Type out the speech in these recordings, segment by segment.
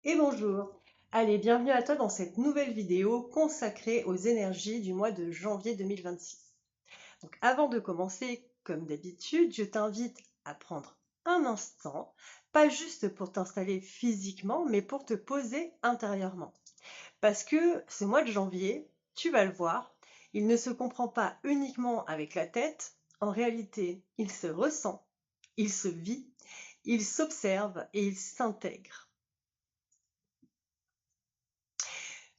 Et bonjour. Allez, bienvenue à toi dans cette nouvelle vidéo consacrée aux énergies du mois de janvier 2026. Donc avant de commencer, comme d'habitude, je t'invite à prendre un instant, pas juste pour t'installer physiquement, mais pour te poser intérieurement. Parce que ce mois de janvier, tu vas le voir, il ne se comprend pas uniquement avec la tête, en réalité, il se ressent, il se vit, il s'observe et il s'intègre.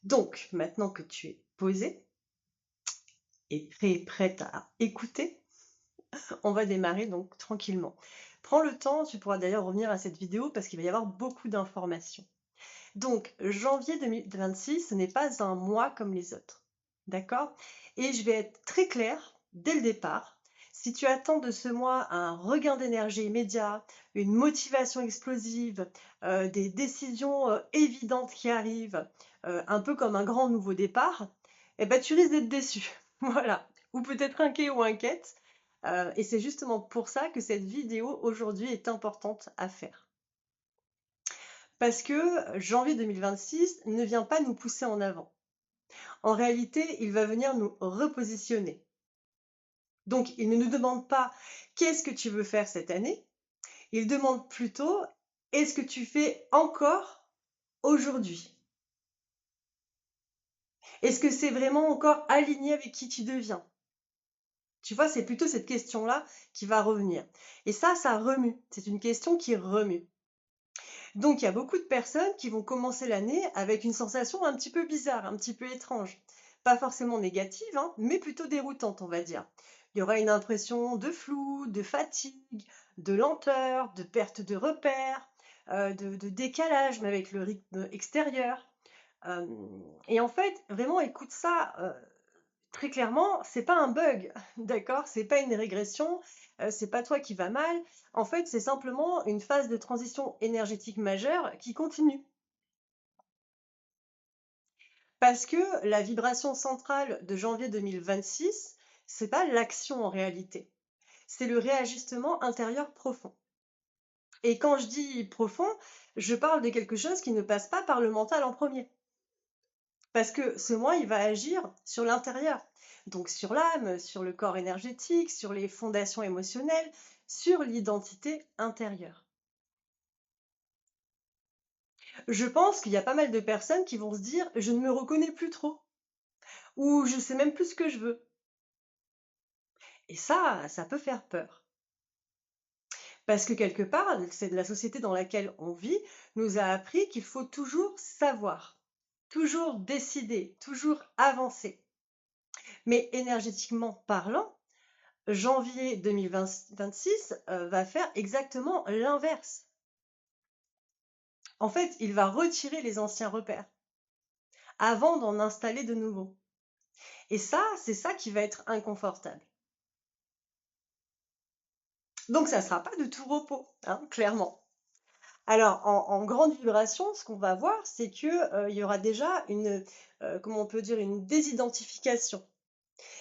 Donc, maintenant que tu es posé et prête à écouter, on va démarrer donc tranquillement. Prends le temps, tu pourras d'ailleurs revenir à cette vidéo parce qu'il va y avoir beaucoup d'informations. Donc, janvier 2026, ce n'est pas un mois comme les autres. D'accord? Et je vais être très claire dès le départ. Si tu attends de ce mois un regain d'énergie immédiat, une motivation explosive, des décisions évidentes qui arrivent, un peu comme un grand nouveau départ, eh ben, tu risques d'être déçu. Voilà. Ou peut-être inquiet ou inquiète. Et c'est justement pour ça que cette vidéo aujourd'hui est importante à faire. Parce que janvier 2026 ne vient pas nous pousser en avant. En réalité, il va venir nous repositionner. Donc, il ne nous demande pas qu'est-ce que tu veux faire cette année, il demande plutôt est-ce que tu fais encore aujourd'hui? Est-ce que c'est vraiment encore aligné avec qui tu deviens? Tu vois, c'est plutôt cette question-là qui va revenir. Et ça remue. C'est une question qui remue. Donc, il y a beaucoup de personnes qui vont commencer l'année avec une sensation un petit peu bizarre, un petit peu étrange. Pas forcément négative, hein, mais plutôt déroutante, on va dire. Il y aura une impression de flou, de fatigue, de lenteur, de perte de repères, de décalage mais avec le rythme extérieur. Euh, et en fait, vraiment, écoute ça. Très clairement, c'est pas un bug, d'accord? C'est pas une régression, c'est pas toi qui va mal. En fait, c'est simplement une phase de transition énergétique majeure qui continue. Parce que la vibration centrale de janvier 2026, c'est pas l'action en réalité, c'est le réajustement intérieur profond. Et quand je dis profond, je parle de quelque chose qui ne passe pas par le mental en premier. Parce que ce mois, il va agir sur l'intérieur, donc sur l'âme, sur le corps énergétique, sur les fondations émotionnelles, sur l'identité intérieure. Je pense qu'il y a pas mal de personnes qui vont se dire je ne me reconnais plus trop ou je sais même plus ce que je veux. Et ça peut faire peur. Parce que quelque part, c'est de la société dans laquelle on vit, nous a appris qu'il faut toujours savoir, toujours décider, toujours avancer. Mais énergétiquement parlant, janvier 2026 va faire exactement l'inverse. En fait, il va retirer les anciens repères avant d'en installer de nouveaux. Et ça, c'est ça qui va être inconfortable. Donc, ça ne sera pas de tout repos, hein, clairement. Alors, en grande vibration, ce qu'on va voir, c'est qu'il y aura déjà comment on peut dire, une désidentification.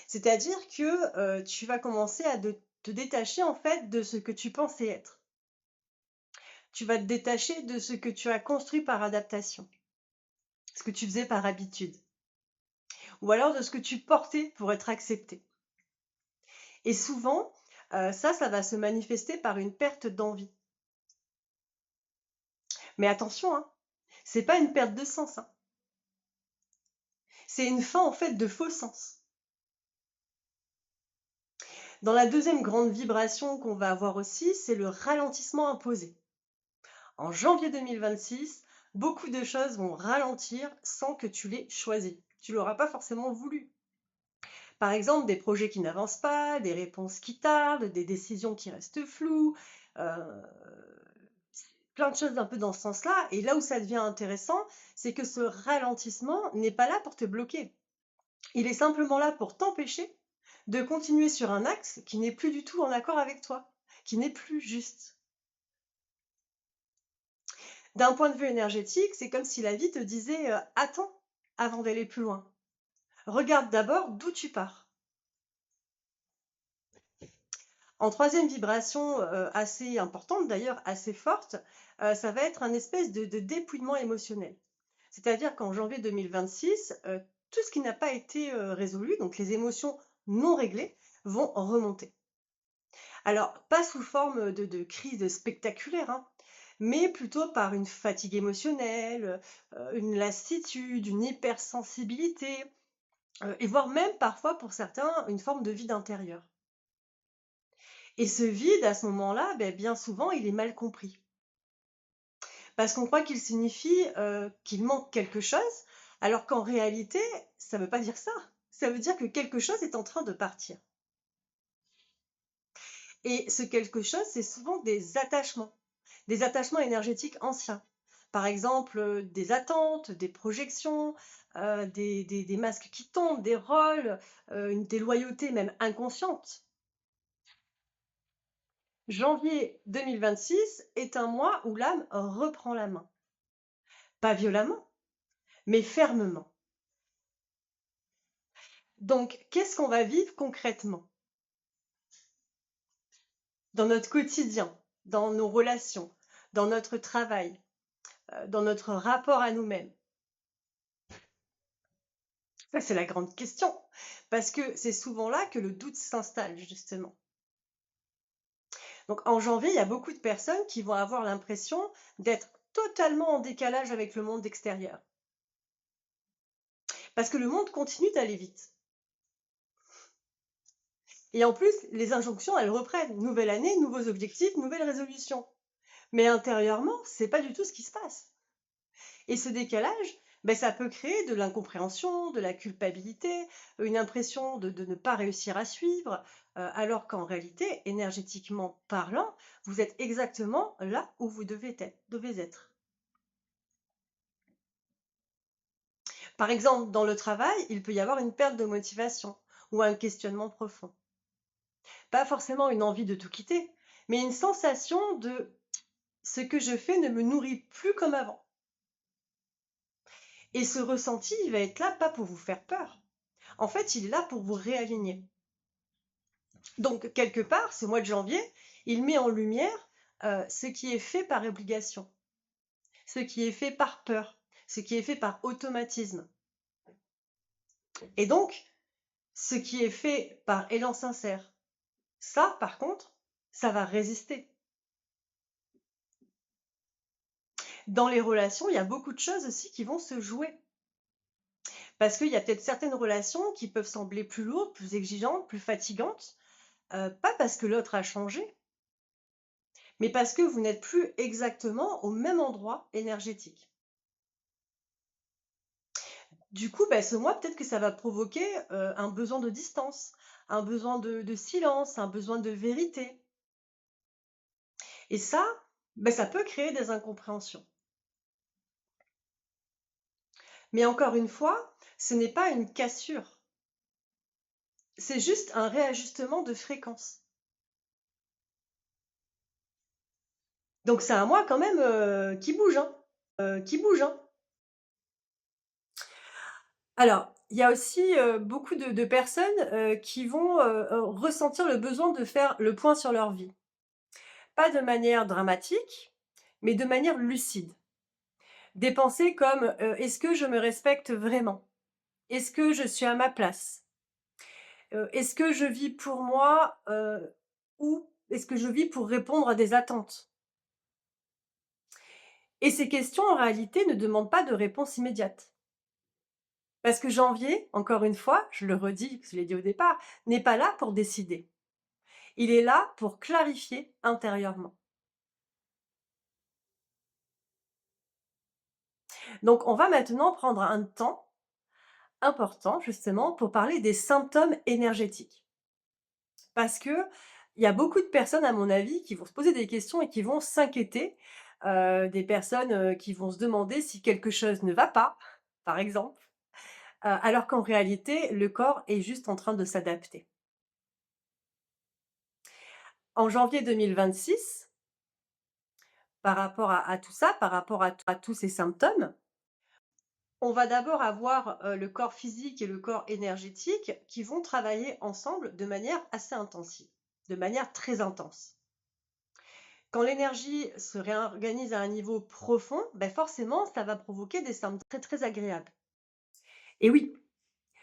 C'est-à-dire que tu vas commencer à te détacher en fait de ce que tu pensais être. Tu vas te détacher de ce que tu as construit par adaptation, ce que tu faisais par habitude, ou alors de ce que tu portais pour être accepté. Et souvent, ça va se manifester par une perte d'envie. Mais attention, hein, c'est pas une perte de sens, hein. C'est une fin en fait de faux sens. Dans la deuxième grande vibration qu'on va avoir aussi, c'est le ralentissement imposé. En janvier 2026, beaucoup de choses vont ralentir sans que tu l'aies choisi. Tu l'auras pas forcément voulu. Par exemple, des projets qui n'avancent pas, des réponses qui tardent, des décisions qui restent floues, euh, plein de choses un peu dans ce sens-là. Et là où ça devient intéressant, c'est que ce ralentissement n'est pas là pour te bloquer. Il est simplement là pour t'empêcher de continuer sur un axe qui n'est plus du tout en accord avec toi, qui n'est plus juste. D'un point de vue énergétique, c'est comme si la vie te disait attends avant d'aller plus loin. Regarde d'abord d'où tu pars. En troisième vibration assez importante, d'ailleurs assez forte, ça va être un espèce de dépouillement émotionnel. C'est-à-dire qu'en janvier 2026, tout ce qui n'a pas été résolu, donc les émotions non réglées, vont remonter. Alors, pas sous forme de crise spectaculaire, hein, mais plutôt par une fatigue émotionnelle, une lassitude, une hypersensibilité, et voire même parfois pour certains une forme de vide intérieur. Et ce vide, à ce moment-là, bien souvent, il est mal compris. Parce qu'on croit qu'il signifie qu'il manque quelque chose, alors qu'en réalité, ça ne veut pas dire ça. Ça veut dire que quelque chose est en train de partir. Et ce quelque chose, c'est souvent des attachements énergétiques anciens. Par exemple, des attentes, des projections, des masques qui tombent, des rôles, des loyautés même inconscientes. Janvier 2026 est un mois où l'âme reprend la main. Pas violemment, mais fermement. Donc, qu'est-ce qu'on va vivre concrètement dans notre quotidien, dans nos relations, dans notre travail, dans notre rapport à nous-mêmes? Ça, c'est la grande question, parce que c'est souvent là que le doute s'installe, justement. Donc, en janvier, il y a beaucoup de personnes qui vont avoir l'impression d'être totalement en décalage avec le monde extérieur. Parce que le monde continue d'aller vite. Et en plus, les injonctions, elles reprennent. Nouvelle année, nouveaux objectifs, nouvelles résolutions. Mais intérieurement, c'est pas du tout ce qui se passe. Et ce décalage, ça peut créer de l'incompréhension, de la culpabilité, une impression de ne pas réussir à suivre, alors qu'en réalité, énergétiquement parlant, vous êtes exactement là où vous devez être. Par exemple, dans le travail, il peut y avoir une perte de motivation ou un questionnement profond. Pas forcément une envie de tout quitter, mais une sensation de ce que je fais ne me nourrit plus comme avant. Et ce ressenti, il va être là pas pour vous faire peur. En fait, il est là pour vous réaligner. Donc, quelque part, ce mois de janvier, il met en lumière ce qui est fait par obligation, ce qui est fait par peur, ce qui est fait par automatisme. Et donc, ce qui est fait par élan sincère, ça, par contre, ça va résister. Dans les relations, il y a beaucoup de choses aussi qui vont se jouer. Parce qu'il y a peut-être certaines relations qui peuvent sembler plus lourdes, plus exigeantes, plus fatigantes, pas parce que l'autre a changé, mais parce que vous n'êtes plus exactement au même endroit énergétique. Du coup, ce mois, peut-être que ça va provoquer un besoin de distance, un besoin de silence, un besoin de vérité. Et ça, ça peut créer des incompréhensions. Mais encore une fois, ce n'est pas une cassure. C'est juste un réajustement de fréquence. Donc c'est un mois quand même qui bouge, hein, qui bouge, hein. Alors, il y a aussi beaucoup de personnes qui vont ressentir le besoin de faire le point sur leur vie. Pas de manière dramatique, mais de manière lucide. Des pensées comme est-ce que je me respecte vraiment? Est-ce que je suis à ma place? Est-ce que je vis pour moi ou est-ce que je vis pour répondre à des attentes? Et ces questions, en réalité, ne demandent pas de réponse immédiate. Parce que janvier, encore une fois, je le redis, je l'ai dit au départ, n'est pas là pour décider. Il est là pour clarifier intérieurement. Donc, on va maintenant prendre un temps important, justement, pour parler des symptômes énergétiques. Parce que il y a beaucoup de personnes, à mon avis, qui vont se poser des questions et qui vont s'inquiéter. Des personnes qui vont se demander si quelque chose ne va pas, par exemple, alors qu'en réalité, le corps est juste en train de s'adapter. En janvier 2026, par rapport à tout ça, par rapport à tous ces symptômes, on va d'abord avoir le corps physique et le corps énergétique qui vont travailler ensemble de manière assez intensive, de manière très intense. Quand l'énergie se réorganise à un niveau profond, ben forcément, ça va provoquer des symptômes très, très agréables. Et oui,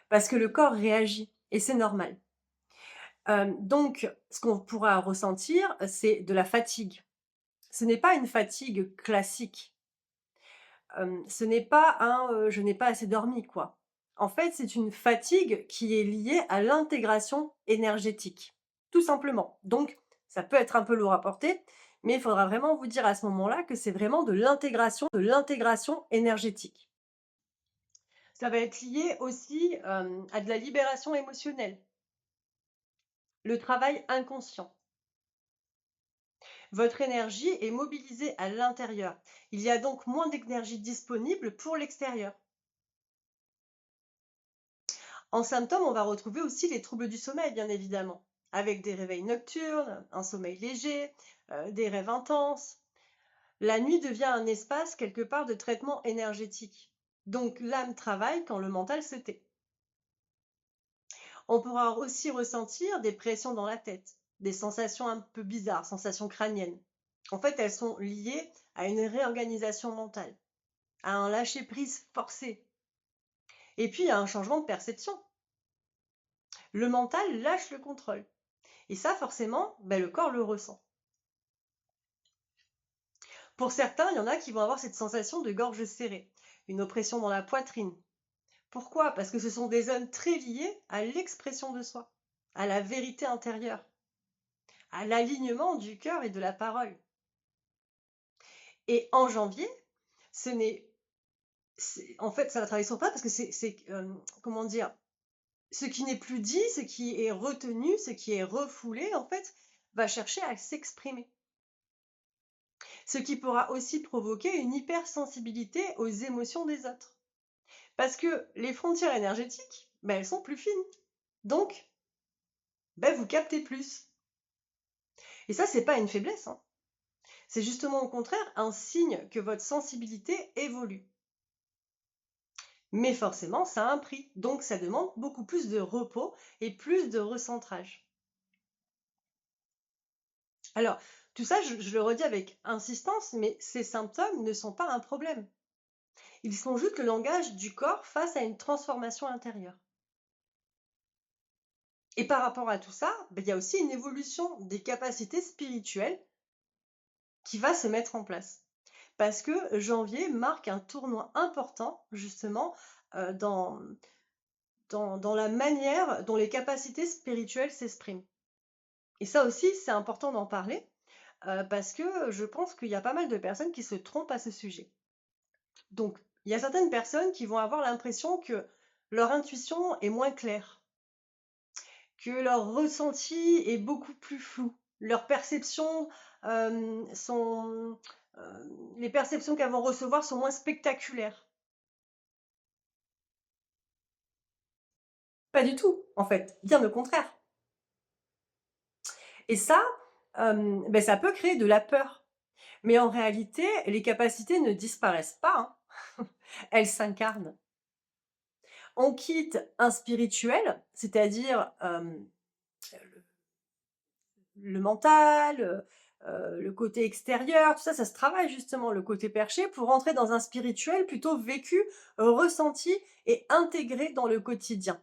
parce que le corps réagit et c'est normal. Donc ce qu'on pourra ressentir, c'est de la fatigue. Ce n'est pas une fatigue classique. Ce n'est pas un, «Je n'ai pas assez dormi», quoi. En fait, c'est une fatigue qui est liée à l'intégration énergétique, tout simplement. Donc ça peut être un peu lourd à porter, mais il faudra vraiment vous dire à ce moment-là que c'est vraiment de l'intégration énergétique. Ça va être lié aussi, à de la libération émotionnelle, le travail inconscient. Votre énergie est mobilisée à l'intérieur. Il y a donc moins d'énergie disponible pour l'extérieur. En symptômes, on va retrouver aussi les troubles du sommeil, bien évidemment, avec des réveils nocturnes, un sommeil léger, des rêves intenses. La nuit devient un espace quelque part de traitement énergétique. Donc l'âme travaille quand le mental se tait. On pourra aussi ressentir des pressions dans la tête, des sensations un peu bizarres, sensations crâniennes. En fait, elles sont liées à une réorganisation mentale, à un lâcher-prise forcé, et puis à un changement de perception. Le mental lâche le contrôle. Et ça, forcément, ben, le corps le ressent. Pour certains, il y en a qui vont avoir cette sensation de gorge serrée, une oppression dans la poitrine. Pourquoi? Parce que ce sont des zones très liées à l'expression de soi, à la vérité intérieure, à l'alignement du cœur et de la parole. Et en janvier, ce n'est, en fait, ça va travailler sur ça parce que comment dire, ce qui n'est plus dit, ce qui est retenu, ce qui est refoulé, en fait, va chercher à s'exprimer. Ce qui pourra aussi provoquer une hypersensibilité aux émotions des autres. Parce que les frontières énergétiques, ben, elles sont plus fines. Donc, ben, vous captez plus. Et ça, c'est pas une faiblesse, hein. C'est justement au contraire un signe que votre sensibilité évolue. Mais forcément, ça a un prix. Donc, ça demande beaucoup plus de repos et plus de recentrage. Alors, tout ça, je le redis avec insistance, mais ces symptômes ne sont pas un problème. Ils sont juste le langage du corps face à une transformation intérieure. Et par rapport à tout ça, ben, il y a aussi une évolution des capacités spirituelles qui va se mettre en place. Parce que janvier marque un tournant important, justement, dans la manière dont les capacités spirituelles s'expriment. Et ça aussi, c'est important d'en parler, parce que je pense qu'il y a pas mal de personnes qui se trompent à ce sujet. Donc, il y a certaines personnes qui vont avoir l'impression que leur intuition est moins claire, que leur ressenti est beaucoup plus flou. Leurs perceptions sont... les perceptions qu'elles vont recevoir sont moins spectaculaires. Pas du tout, en fait, bien le contraire. Et ça, ben, ça peut créer de la peur. Mais en réalité, les capacités ne disparaissent pas, hein. Elles s'incarnent. On quitte un spirituel, c'est-à-dire le mental, le côté extérieur, tout ça, ça se travaille justement, le côté perché, pour entrer dans un spirituel plutôt vécu, ressenti et intégré dans le quotidien.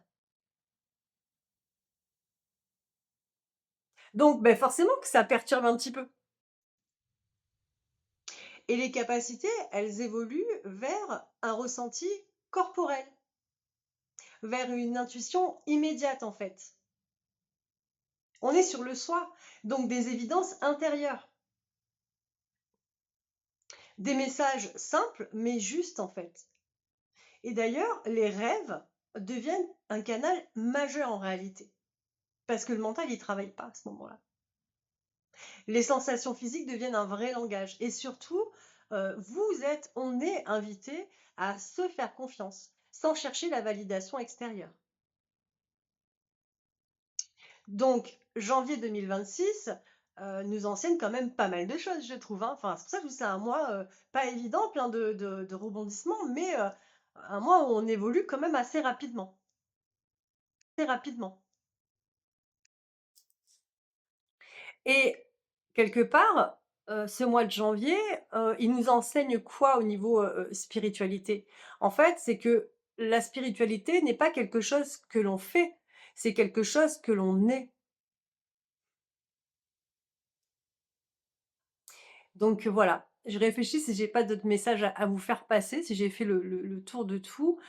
Donc, ben, forcément que ça perturbe un petit peu. Et les capacités, elles évoluent vers un ressenti corporel, vers une intuition immédiate en fait. On est sur le soi, donc des évidences intérieures. Des messages simples mais justes en fait. Et d'ailleurs, les rêves deviennent un canal majeur en réalité, parce que le mental, il ne travaille pas à ce moment-là. Les sensations physiques deviennent un vrai langage. Et surtout, on est invité à se faire confiance, sans chercher la validation extérieure. Donc, janvier 2026 nous enseigne quand même pas mal de choses, je trouve, hein. Enfin, c'est pour ça que c'est un mois pas évident, plein de rebondissements, mais un mois où on évolue quand même assez rapidement. Assez rapidement. Et quelque part, ce mois de janvier, il nous enseigne quoi au niveau, spiritualité? En fait, c'est que la spiritualité n'est pas quelque chose que l'on fait, c'est quelque chose que l'on est. Donc voilà, je réfléchis si j'ai pas d'autres messages à vous faire passer, si j'ai fait le tour de tout.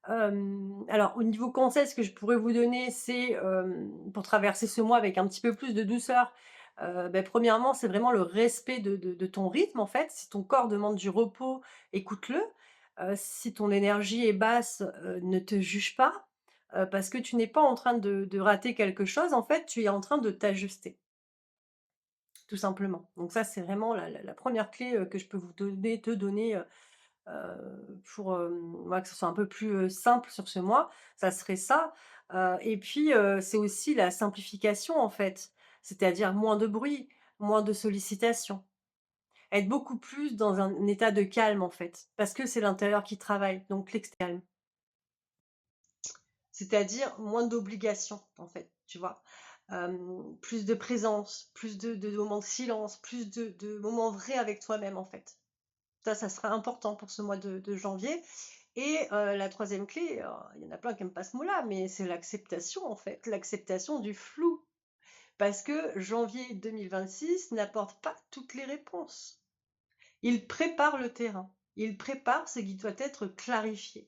Alors au niveau conseil, ce que je pourrais vous donner, c'est, pour traverser ce mois avec un petit peu plus de douceur, premièrement, c'est vraiment le respect de ton rythme, en fait. Si ton corps demande du repos, écoute-le. Si ton énergie est basse, ne te juge pas, parce que tu n'es pas en train de rater quelque chose, en fait, tu es en train de t'ajuster, tout simplement. Donc ça, c'est vraiment la 1re clé, que je peux vous donner te donner, pour, voilà, que ce soit un peu plus, simple sur ce mois, ça serait ça. Et puis, c'est aussi la simplification, en fait. C'est-à-dire moins de bruit, moins de sollicitations. Être beaucoup plus dans un état de calme, en fait, parce que c'est l'intérieur qui travaille, donc l'extérieur. C'est-à-dire moins d'obligations, en fait, tu vois? Plus de présence, plus de moments de silence, plus de moments vrais avec toi-même, en fait. Ça sera important pour ce mois de janvier. Et la 3e clé, il y en a plein qui aiment pas ce mot-là, mais c'est l'acceptation, en fait, l'acceptation du flou. Parce que janvier 2026 n'apporte pas toutes les réponses. Il prépare le terrain, il prépare ce qui doit être clarifié.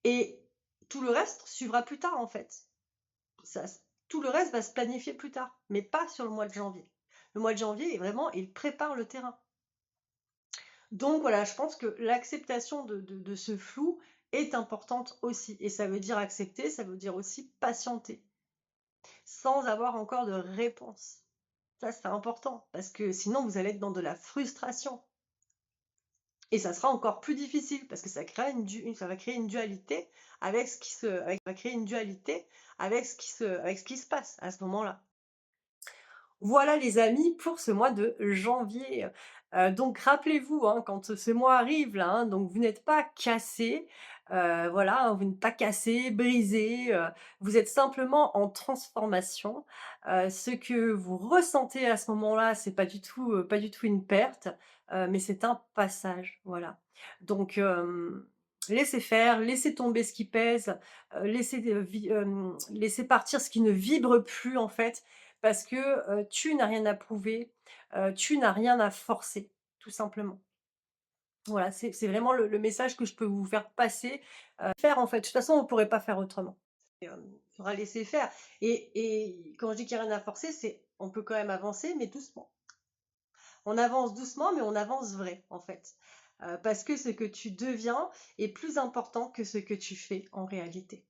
Et tout le reste suivra plus tard, en fait. Ça, tout le reste va se planifier plus tard, mais pas sur le mois de janvier. Le mois de janvier, vraiment, il prépare le terrain. Donc voilà, je pense que l'acceptation de ce flou est importante aussi. Et ça veut dire accepter, ça veut dire aussi patienter, sans avoir encore de réponse. Ça, c'est important, parce que sinon, vous allez être dans de la frustration. Et ça sera encore plus difficile, parce que ça va créer une dualité avec ce qui se, va créer une dualité avec avec ce qui se passe à ce moment-là. Voilà les amis pour ce mois de janvier. Donc rappelez-vous, hein, quand ce mois arrive là, hein, donc vous n'êtes pas cassés, voilà, hein, vous n'êtes pas cassés, brisés, vous êtes simplement en transformation. Ce que vous ressentez à ce moment-là, c'est pas du tout une perte, mais c'est un passage, voilà. Donc laissez faire, laissez tomber ce qui pèse, laissez partir ce qui ne vibre plus en fait, parce que, tu n'as rien à prouver, tu n'as rien à forcer, tout simplement. Voilà, c'est vraiment le message que je peux vous faire passer, faire en fait. De toute façon, on ne pourrait pas faire autrement. Et il faudra laisser faire. Et quand je dis qu'il n'y a rien à forcer, c'est on peut quand même avancer, mais doucement. On avance doucement, mais on avance vrai, en fait. Parce que ce que tu deviens est plus important que ce que tu fais en réalité.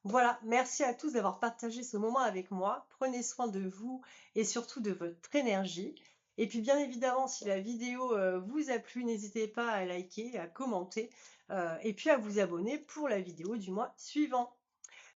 Voilà, merci à tous d'avoir partagé ce moment avec moi. Prenez soin de vous et surtout de votre énergie. Et puis bien évidemment, si la vidéo vous a plu, n'hésitez pas à liker, à commenter et puis à vous abonner pour la vidéo du mois suivant.